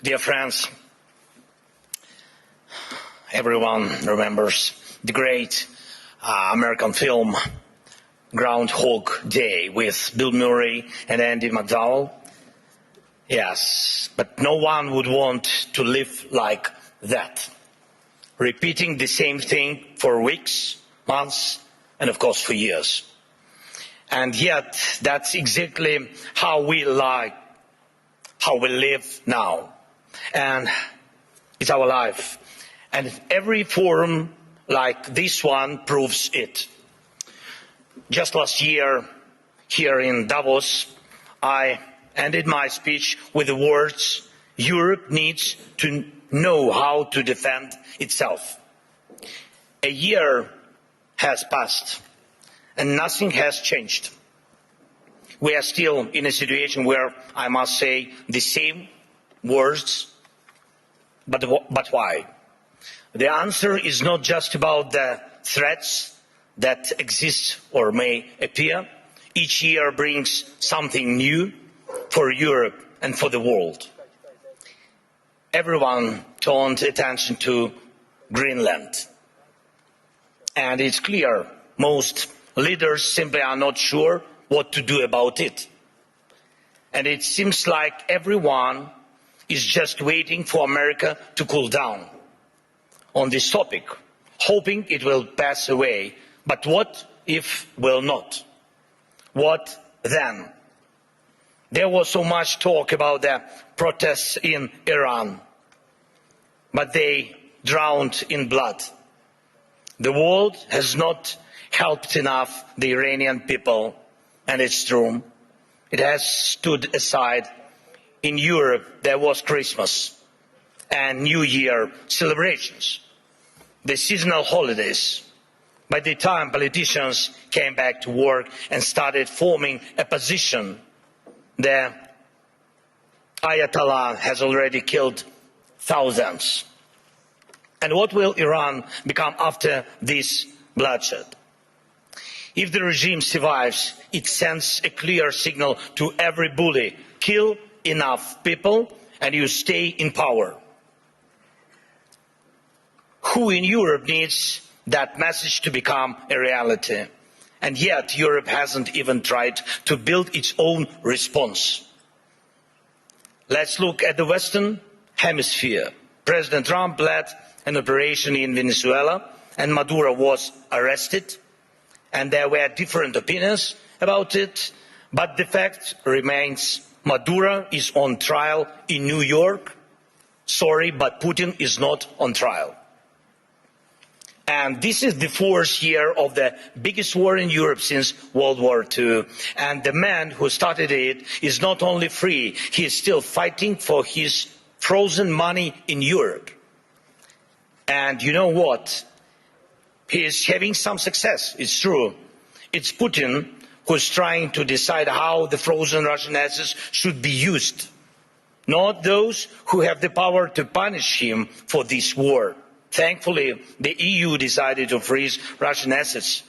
Dear friends, everyone remembers the great American film Groundhog Day with Bill Murray and Andy McDowell. Yes, but no one would want to live like that, repeating the same thing for weeks, months, and of course for years. And yet, that's exactly how we live now. And it's our life. And every forum like this one proves it. Just last year, here in Davos, I ended my speech with the words, Europe needs to know how to defend itself. A year has passed and nothing has changed. We are still in a situation where I must say the same words, but why? The answer is not just about the threats that exist or may appear. Each year brings something new for Europe and for the world. Everyone turned attention to Greenland. And it's clear most leaders simply are not sure what to do about it. And it seems like everyone is just waiting for America to cool down on this topic, hoping it will pass away. But what if it will not? What then? There was so much talk about the protests in Iran, but they drowned in blood. The world has not helped enough the Iranian people, and it's true. It has stood aside. In Europe, there was Christmas and New Year celebrations, the seasonal holidays. By the time politicians came back to work and started forming a position, the Ayatollah has already killed thousands. And what will Iran become after this bloodshed? If the regime survives, it sends a clear signal to every bully, kill enough people and you stay in power. Who in Europe needs that message to become a reality? And yet Europe hasn't even tried to build its own response. Let's look at the Western Hemisphere. President Trump led an operation in Venezuela and Maduro was arrested. And there were different opinions about it, but the fact remains Maduro is on trial in New York. Sorry, but Putin is not on trial. And this is the fourth year of the biggest war in Europe since World War II. And the man who started it is not only free, he is still fighting for his frozen money in Europe. And you know what? He is having some success, it's true. It's Putin who is trying to decide how the frozen Russian assets should be used, not those who have the power to punish him for this war. Thankfully, the EU decided to freeze Russian assets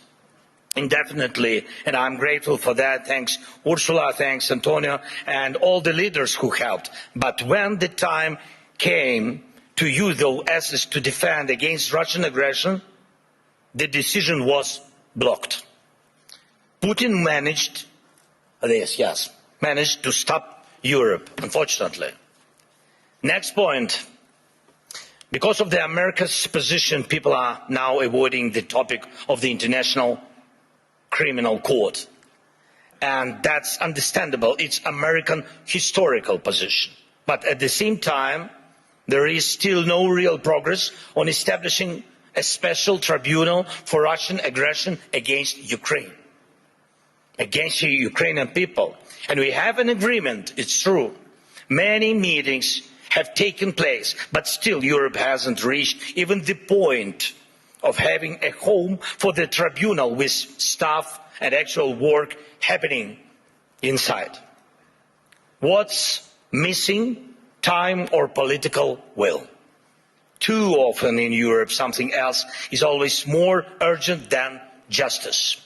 indefinitely, and I'm grateful for that. Thanks Ursula, thanks Antonio, and all the leaders who helped. But when the time came to use those assets to defend against Russian aggression, the decision was blocked. Putin managed to stop Europe, unfortunately. Next point. Because of America's position, people are now avoiding the topic of the International Criminal Court. And that's understandable. It's American historical position. But at the same time, there is still no real progress on establishing a special tribunal for Russian aggression against Ukraine, against the Ukrainian people. And we have an agreement, it's true. Many meetings have taken place, but still Europe hasn't reached even the point of having a home for the tribunal with staff and actual work happening inside. What's missing? Time or political will. Too often in Europe, something else is always more urgent than justice.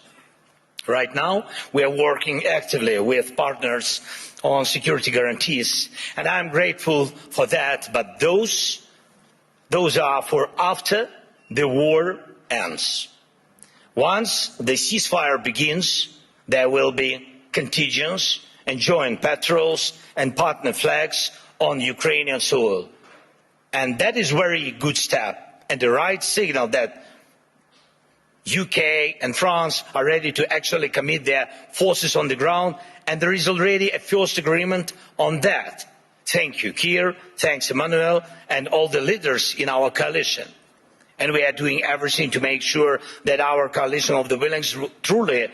Right now, we are working actively with partners on security guarantees, and I'm grateful for that, but those are for after the war ends. Once the ceasefire begins, there will be contingents and joint patrols and partner flags on Ukrainian soil. And that is a very good step and the right signal that UK and France are ready to actually commit their forces on the ground, and there is already a first agreement on that. Thank you, Keir, thanks Emmanuel, and all the leaders in our coalition. And we are doing everything to make sure that our coalition of the willing truly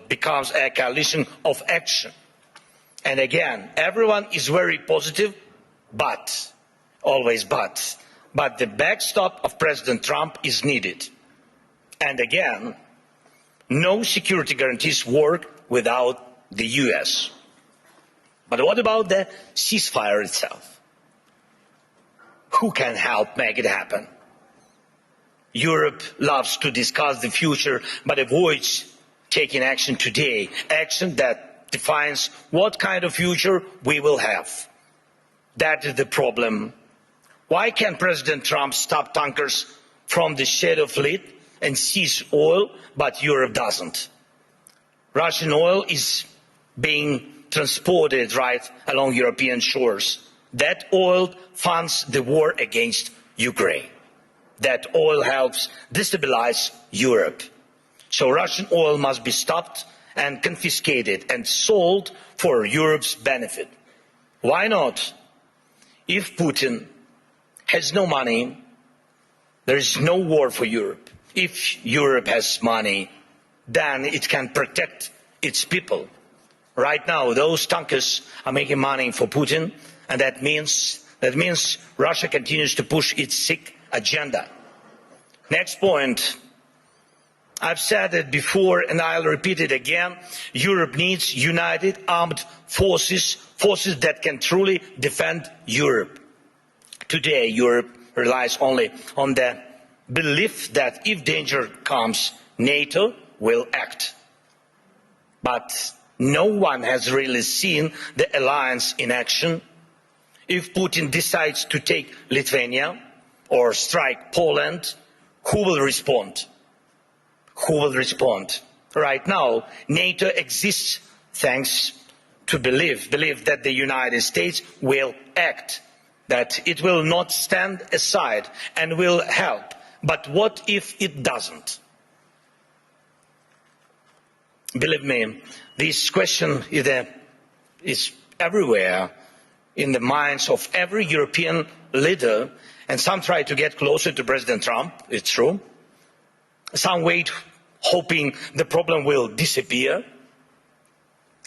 becomes a coalition of action. And again, everyone is very positive, but, always but the backstop of President Trump is needed. And again, no security guarantees work without the US. But what about the ceasefire itself? Who can help make it happen? Europe loves to discuss the future, but avoids taking action today, action that defines what kind of future we will have. That is the problem. Why can President Trump stop tankers from the Shadow Fleet and seize oil, but Europe doesn't? Russian oil is being transported right along European shores. That oil funds the war against Ukraine. That oil helps destabilize Europe. So Russian oil must be stopped and confiscated and sold for Europe's benefit. Why not? If Putin has no money, there is no war for Europe. If Europe has money, then it can protect its people. Right now, those tankers are making money for Putin, and that means Russia continues to push its sick agenda. Next point. I've said it before and I'll repeat it again. Europe needs united armed forces, forces that can truly defend Europe. Today, Europe relies only on the belief that if danger comes, NATO will act. But no one has really seen the alliance in action. If Putin decides to take Lithuania or strike Poland, who will respond? Who will respond? Right now, NATO exists thanks to belief that the United States will act, that it will not stand aside and will help. But what if it doesn't? Believe me, this question is everywhere in the minds of every European leader, and some try to get closer to President Trump, it's true. Some wait hoping the problem will disappear.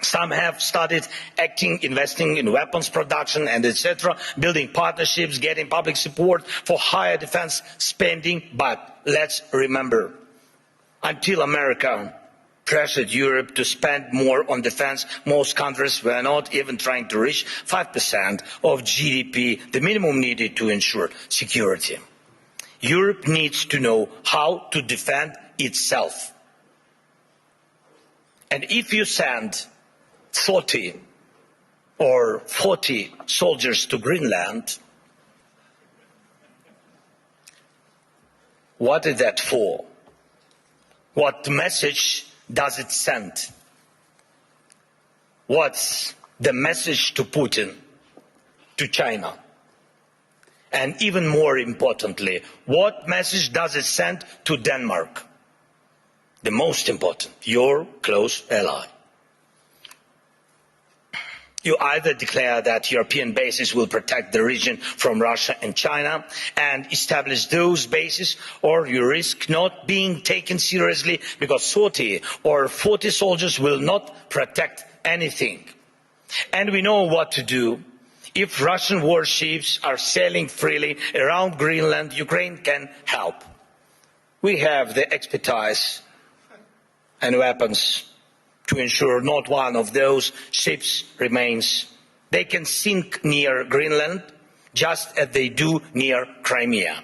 Some have started acting, investing in weapons production and etc., building partnerships, getting public support for higher defense spending. But let's remember, until America pressured Europe to spend more on defense, most countries were not even trying to reach 5% of GDP, the minimum needed to ensure security. Europe needs to know how to defend itself. And if you send 30 or 40 soldiers to Greenland, what is that for? What message does it send? What's the message to Putin, to China? And even more importantly, what message does it send to Denmark? The most important, your close ally. You either declare that European bases will protect the region from Russia and China and establish those bases, or you risk not being taken seriously because 30 or 40 soldiers will not protect anything. And we know what to do. If Russian warships are sailing freely around Greenland, Ukraine can help. We have the expertise and weapons to ensure not one of those ships remains. They can sink near Greenland just as they do near Crimea.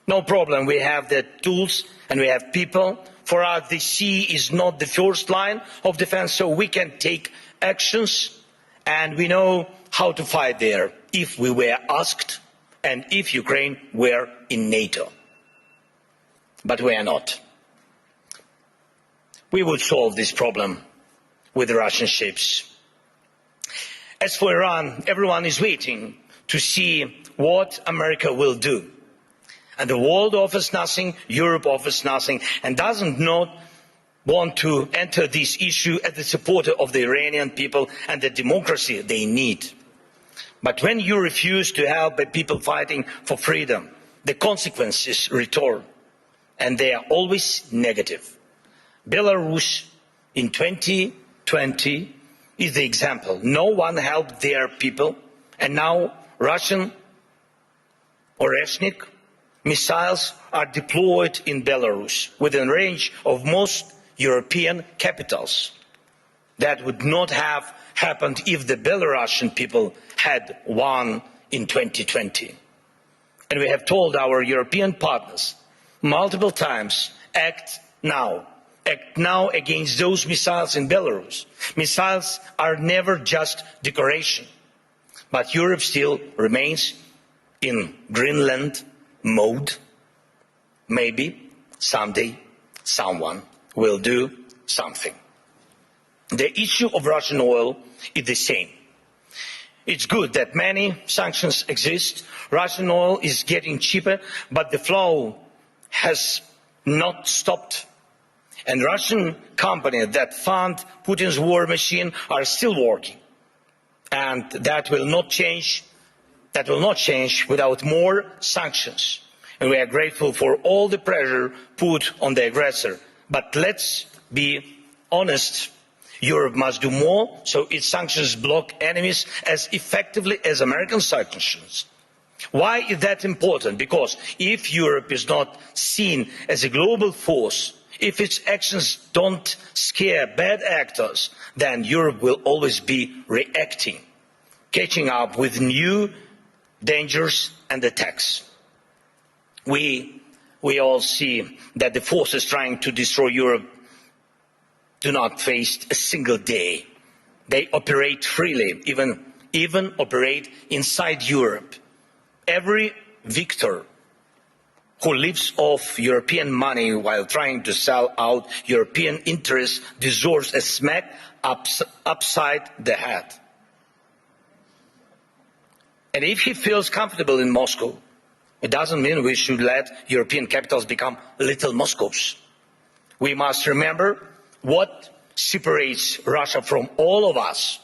No problem, we have the tools and we have people for us the sea is not the first line of defense, so we can take actions and we know how to fight there if we were asked and if Ukraine were in NATO. But we are not. We would solve this problem with the Russian ships. As for Iran, everyone is waiting to see what America will do. And the world offers nothing, Europe offers nothing, and does not want to enter this issue as the supporter of the Iranian people and the democracy they need. But when you refuse to help the people fighting for freedom, the consequences return, and they are always negative. Belarus in 2020 is the example. No one helped their people, and now Russian Oreshnik missiles are deployed in Belarus within range of most European capitals. That would not have happened if the Belarusian people had won in 2020. And we have told our European partners multiple times, act now against those missiles in Belarus. Missiles are never just decoration, but Europe still remains in Greenland mode. Maybe someday someone will do something. The issue of Russian oil is the same. It's good that many sanctions exist. Russian oil is getting cheaper, but the flow has not stopped. And Russian companies that fund Putin's war machine are still working. And that will not change without more sanctions. And we are grateful for all the pressure put on the aggressor. But let's be honest. Europe must do more so its sanctions block enemies as effectively as American sanctions. Why is that important? Because if Europe is not seen as a global force, if its actions don't scare bad actors, then Europe will always be reacting, catching up with new dangers and attacks. We all see that the forces trying to destroy Europe do not waste a single day. They operate freely, even operate inside Europe. Every victor who lives off European money while trying to sell out European interests deserves a smack upside the head. And if he feels comfortable in Moscow, it doesn't mean we should let European capitals become little Moscows. We must remember what separates Russia from all of us.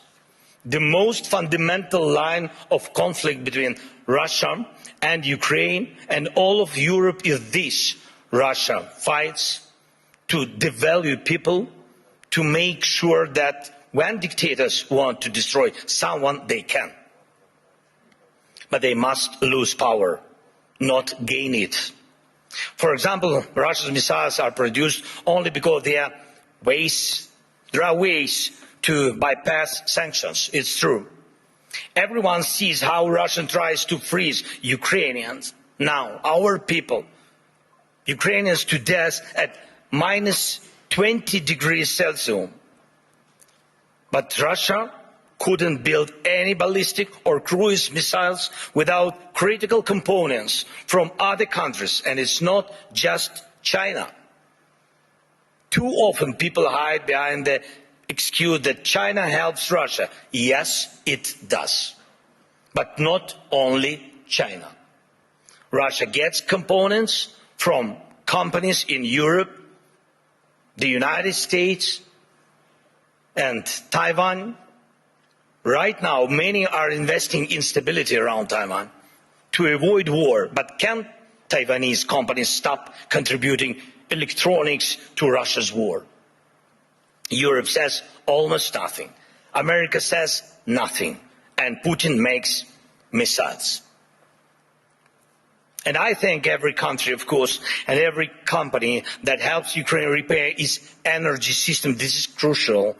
The most fundamental line of conflict between Russia and Ukraine and all of Europe is this: Russia fights to devalue people, to make sure that when dictators want to destroy someone, they can. But they must lose power, not gain it. For example, Russia's missiles are produced only because there are ways to bypass sanctions. It's true. Everyone sees how Russia tries to freeze Ukrainians. Now, our people, Ukrainians to death at minus 20 degrees Celsius. But Russia couldn't build any ballistic or cruise missiles without critical components from other countries, and it's not just China. Too often people hide behind the excuse that China helps Russia. Yes, it does. But not only China. Russia gets components from companies in Europe, the United States, and Taiwan. Right now, many are investing in stability around Taiwan to avoid war. But can Taiwanese companies stop contributing electronics to Russia's war? Europe says almost nothing. America says nothing. And Putin makes missiles. And I thank every country, of course, and every company that helps Ukraine repair its energy system. This is crucial.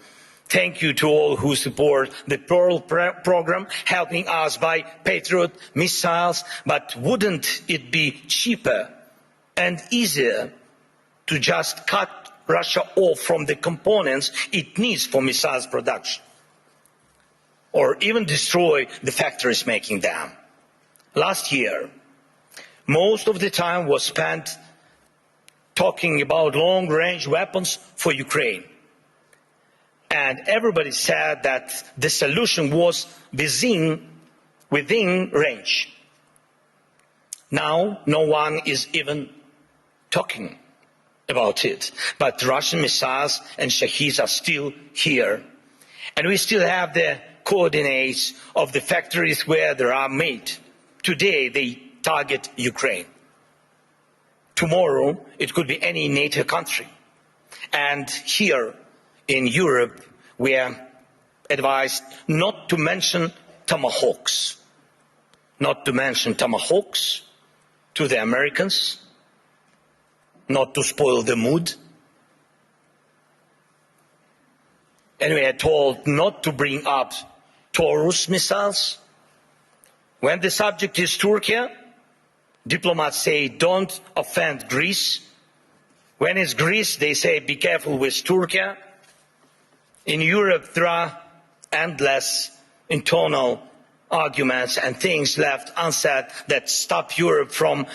Thank you to all who support the Pearl program, helping us buy Patriot missiles. But wouldn't it be cheaper and easier to just cut Russia off from the components it needs for missiles production, or even destroy the factories making them. Last year, most of the time was spent talking about long-range weapons for Ukraine. And everybody said that the solution was within range. Now, no one is even talking about it. But Russian missiles and Shaheeds are still here. And we still have the coordinates of the factories where they are made. Today, they target Ukraine. Tomorrow, it could be any NATO country. And here in Europe, we are advised not to mention tomahawks. Not to mention tomahawks to the Americans, not to spoil the mood. And we are told not to bring up Taurus missiles. When the subject is Turkey, diplomats say don't offend Greece. When it's Greece, they say be careful with Turkey. In Europe, there are endless internal arguments and things left unsaid that stop Europe from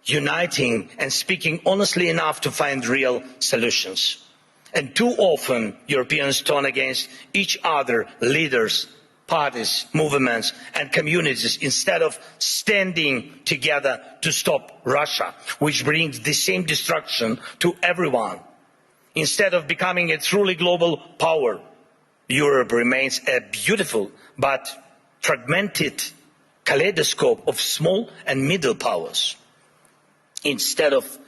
uniting and speaking honestly enough to find real solutions. And too often, Europeans turn against each other, leaders, parties, movements and communities, instead of standing together to stop Russia, which brings the same destruction to everyone. Instead of becoming a truly global power, Europe remains a beautiful but fragmented kaleidoscope of small and middle powers. Instead of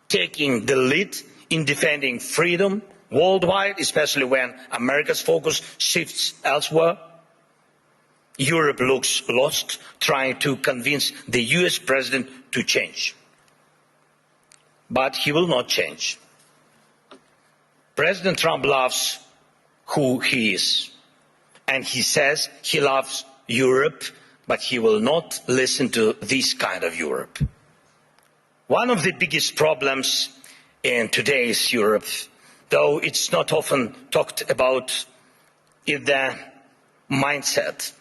taking the lead in defending freedom worldwide, especially when America's focus shifts elsewhere, Europe looks lost, trying to convince the US president to change. But he will not change. President Trump loves who he is, and he says he loves Europe, but he will not listen to this kind of Europe. One of the biggest problems in today's Europe, though it's not often talked about, is the mindset.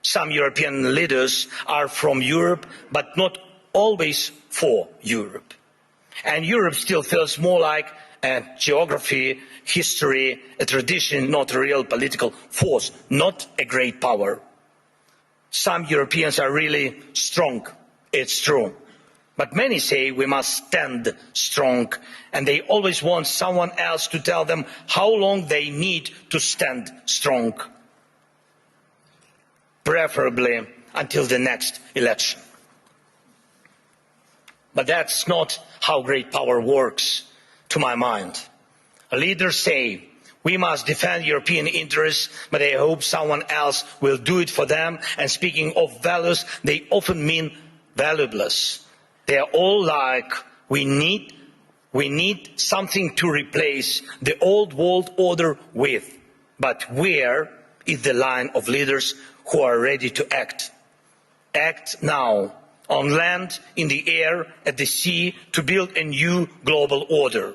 Some European leaders are from Europe, but not always for Europe. And Europe still feels more like a geography, history, a tradition, not a real political force, not a great power. Some Europeans are really strong, it's true. But many say we must stand strong, and they always want someone else to tell them how long they need to stand strong. Preferably until the next election. But that's not how great power works, to my mind. Leaders say we must defend European interests, but they hope someone else will do it for them. And speaking of values, they often mean valueless. They are all like, we need something to replace the old world order with. But where is the line of leaders who are ready to act? Act now, on land, in the air, at the sea, to build a new global order.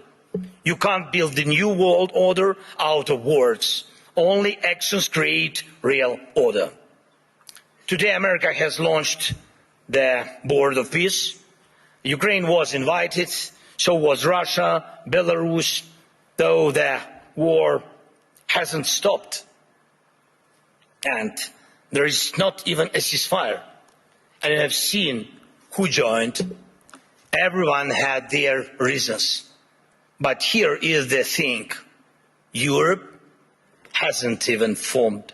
You can't build the new world order out of words. Only actions create real order. Today, America has launched the Board of Peace. Ukraine was invited, so was Russia, Belarus, though the war hasn't stopped. And there is not even a ceasefire. And you have seen who joined. Everyone had their reasons. But here is the thing. Europe hasn't even formed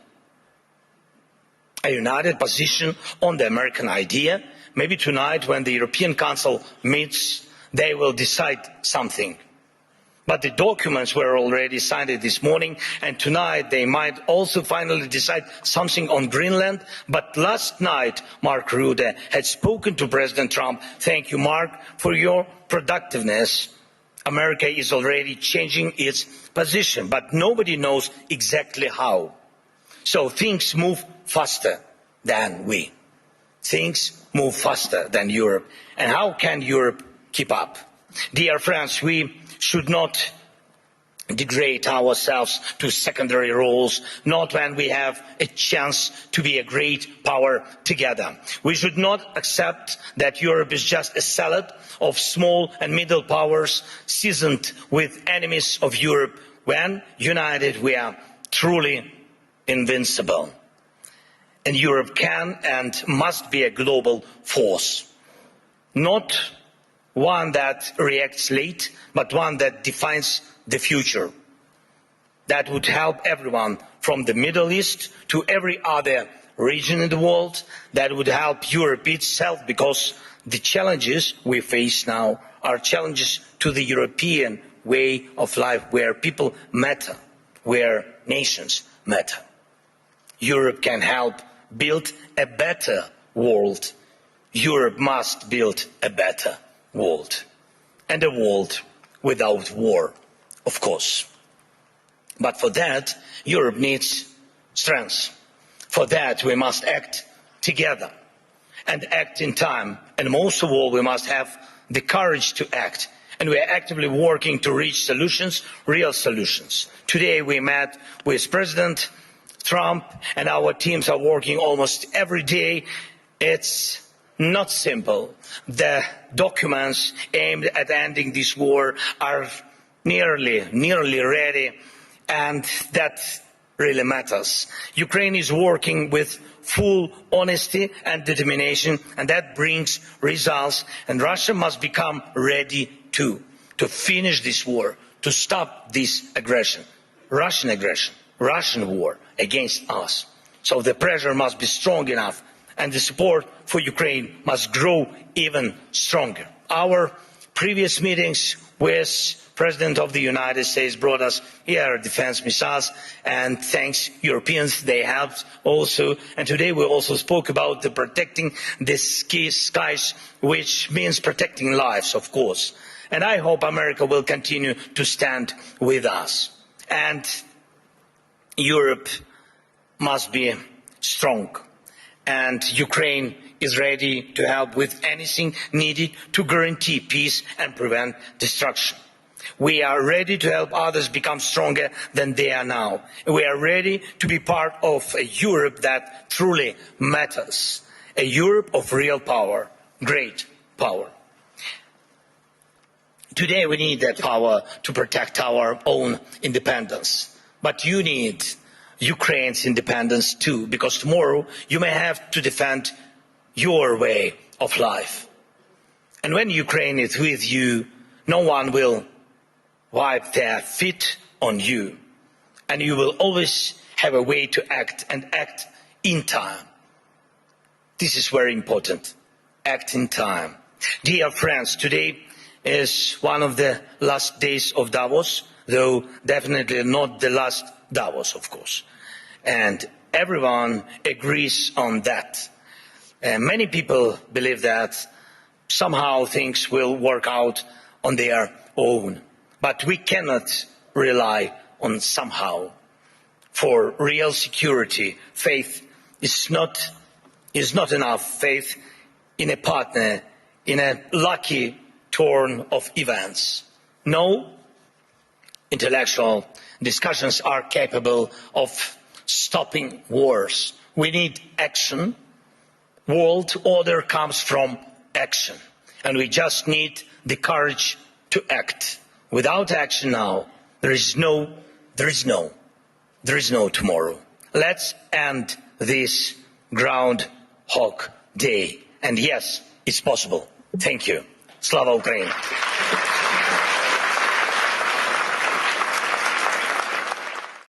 a united position on the American idea. Maybe tonight, when the European Council meets, they will decide something. But the documents were already signed this morning, and tonight they might also finally decide something on Greenland. But last night, Mark Rutte had spoken to President Trump. Thank you, Mark, for your productiveness. America is already changing its position, but nobody knows exactly how. So things move faster than we. Things move faster than Europe. And how can Europe keep up? Dear friends, we should not degrade ourselves to secondary roles, not when we have a chance to be a great power together. We should not accept that Europe is just a salad of small and middle powers seasoned with enemies of Europe. When united, we are truly invincible. And Europe can and must be a global force, not one that reacts late, but one that defines the future. That would help everyone from the Middle East to every other region in the world. That would help Europe itself, because the challenges we face now are challenges to the European way of life, where people matter, where nations matter. Europe can help build a better world. Europe must build a better world, and a world without war, of course. But for that, Europe needs strength. For that, we must act together and act in time. And most of all, we must have the courage to act. And we are actively working to reach solutions, real solutions. Today, we met with President Trump, and our teams are working almost every day. It's not simple. The documents aimed at ending this war are nearly ready, and that really matters. Ukraine is working with full honesty and determination, and that brings results. And Russia must become ready to finish this war, to stop this aggression, Russian war against us. So the pressure must be strong enough, and the support for Ukraine must grow even stronger. Our previous meetings with President of the United States brought us air defense missiles, and thanks Europeans, they helped also. And today we also spoke about the protecting the skies, which means protecting lives, of course. And I hope America will continue to stand with us. And Europe must be strong. And Ukraine is ready to help with anything needed to guarantee peace and prevent destruction. We are ready to help others become stronger than they are now. We are ready to be part of a Europe that truly matters, a Europe of real power, great power. Today we need that power to protect our own independence, but you need Ukraine's independence too, because tomorrow you may have to defend your way of life. And when Ukraine is with you, no one will wipe their feet on you, and you will always have a way to act, and act in time. This is very important. Act in time. Dear friends, today is one of the last days of Davos, though definitely not the last Davos, of course. And everyone agrees on that. Many people believe that somehow things will work out on their own. But we cannot rely on somehow. For real security, faith is not enough. Faith in a partner, in a lucky turn of events. No intellectual discussions are capable of stopping wars. We need action. World order comes from action, and we just need the courage to act. Without action now, there is no tomorrow. Let's end this Groundhog Day. And yes, it's possible. Thank you. Slava Ukraini!